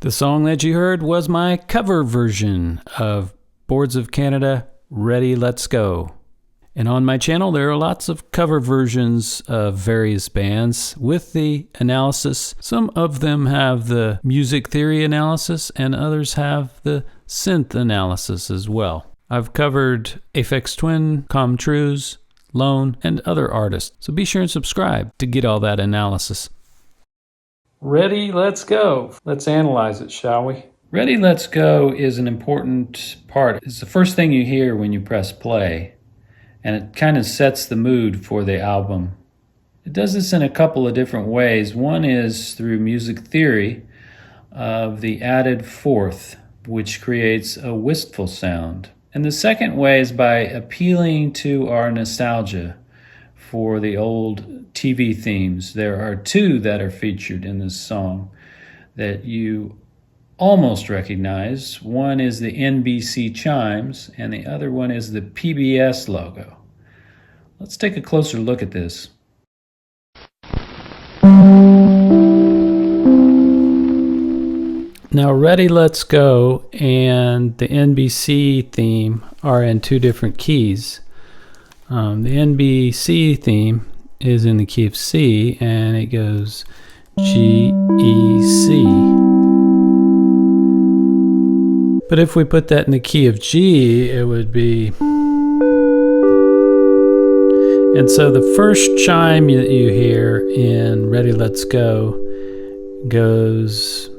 The song that you heard was my cover version of Boards of Canada, Ready, Let's Go. And on my channel, there are lots of cover versions of various bands with the analysis. Some of them have the music theory analysis, and others have the synth analysis as well. I've covered Aphex Twin, Com Truise, Lone, and other artists. So be sure and subscribe to get all that analysis. Ready, let's go. Let's analyze it, shall we? Ready, let's go is an important part. It's the first thing you hear when you press play, and it kind of sets the mood for the album. It does this in a couple of different ways. One is through music theory of the added fourth, which creates a wistful sound. And the second way is by appealing to our nostalgia for the old TV themes. There are two that are featured in this song that you almost recognize. One is the NBC chimes, and the other one is the PBS logo. Let's take a closer look at this. Now, Ready, Let's Go and the NBC theme are in two different keys. The NBC theme is in the key of C, and it goes G, E, C. But if we put that in the key of G, it would be... And so the first chime that you hear in Ready, Let's Go goes...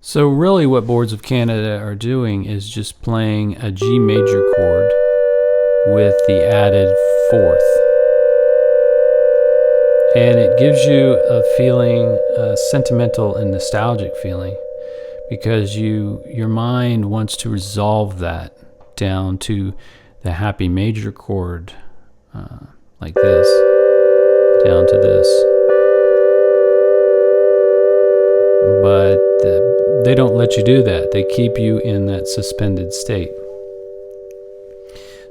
So really what Boards of Canada are doing is just playing a G major chord with the added fourth. And it gives you a feeling, a sentimental and nostalgic feeling, because your mind wants to resolve that down to the happy major chord, like this, down to this. But they don't let you do that. They keep you in that suspended state.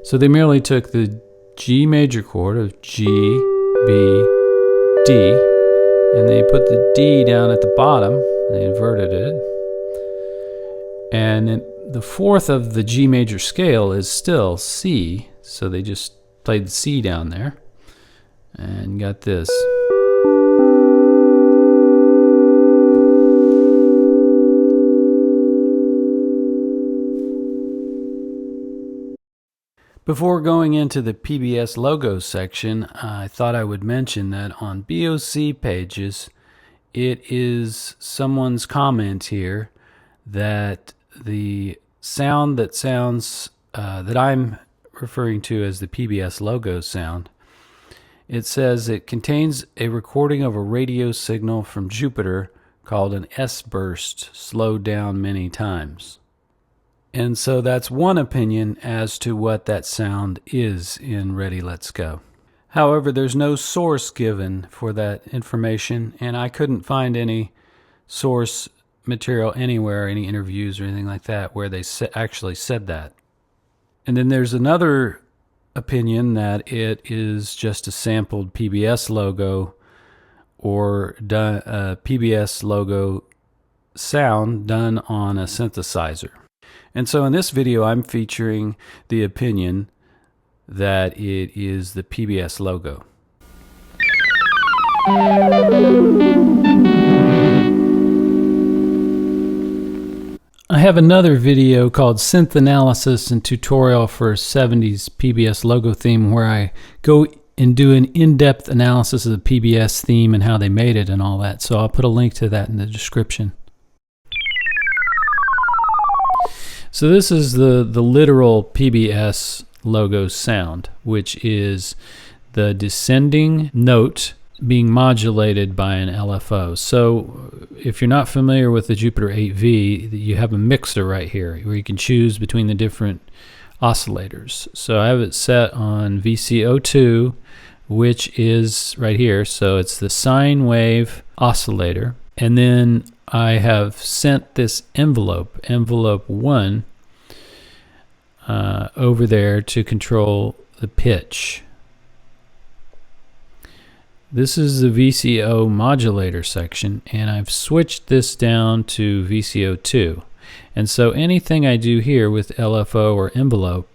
So they merely took the G major chord of G, B, D, and they put the D down at the bottom. They inverted it. And the fourth of the G major scale is still C, so they just played the C down there and got this. Before going into the PBS logo section, I thought I would mention that on BOC pages, it is someone's comment here that the sound that I'm referring to as the PBS logo sound, it says it contains a recording of a radio signal from Jupiter called an S-burst slowed down many times. And so that's one opinion as to what that sound is in Ready, Let's Go. However, there's no source given for that information, and I couldn't find any source material anywhere, any interviews or anything like that, where they actually said that. And then there's another opinion that it is just a sampled PBS logo or a PBS logo sound done on a synthesizer. And so in this video, I'm featuring the opinion that it is the PBS logo. I have another video called Synth Analysis and Tutorial for 70s PBS logo theme, where I go and do an in-depth analysis of the PBS theme and how they made it and all that. So I'll put a link to that in the description. So this is the literal PBS logo sound, which is the descending note being modulated by an LFO. So if you're not familiar with the Jupiter 8V, you have a mixer right here where you can choose between the different oscillators. So I have it set on VCO2, which is right here. So it's the sine wave oscillator. And then I have sent this envelope 1, over there to control the pitch. This is the VCO modulator section, and I've switched this down to VCO2. And so anything I do here with LFO or envelope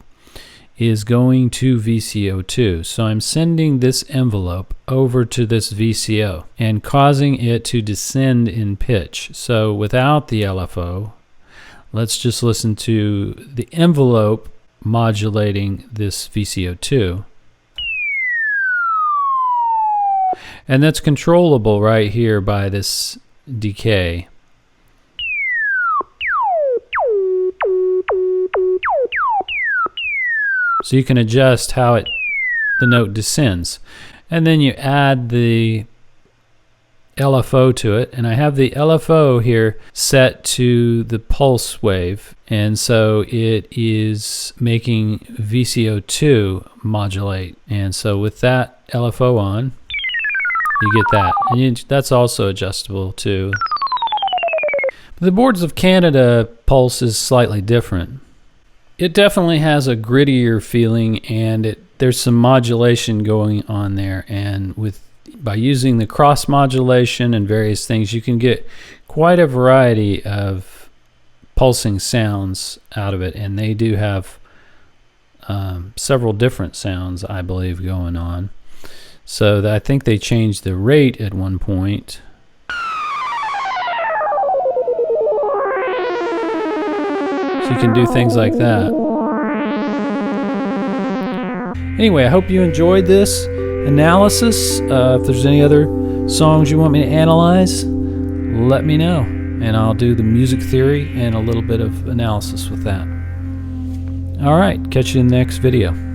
is going to VCO2. So I'm sending this envelope over to this VCO and causing it to descend in pitch. So without the LFO, let's just listen to the envelope modulating this VCO2. And that's controllable right here by this decay. So you can adjust how the note descends. And then you add the LFO to it. And I have the LFO here set to the pulse wave. And so it is making VCO2 modulate. And so with that LFO on, you get that. And that's also adjustable too. The Boards of Canada pulse is slightly different. It definitely has a grittier feeling, and there's some modulation going on there. And by using the cross modulation and various things, you can get quite a variety of pulsing sounds out of it. And they do have several different sounds, I believe, going on. So I think they changed the rate at one point. So you can do things like that. Anyway, I hope you enjoyed this analysis. If there's any other songs you want me to analyze, let me know. And I'll do the music theory and a little bit of analysis with that. All right, catch you in the next video.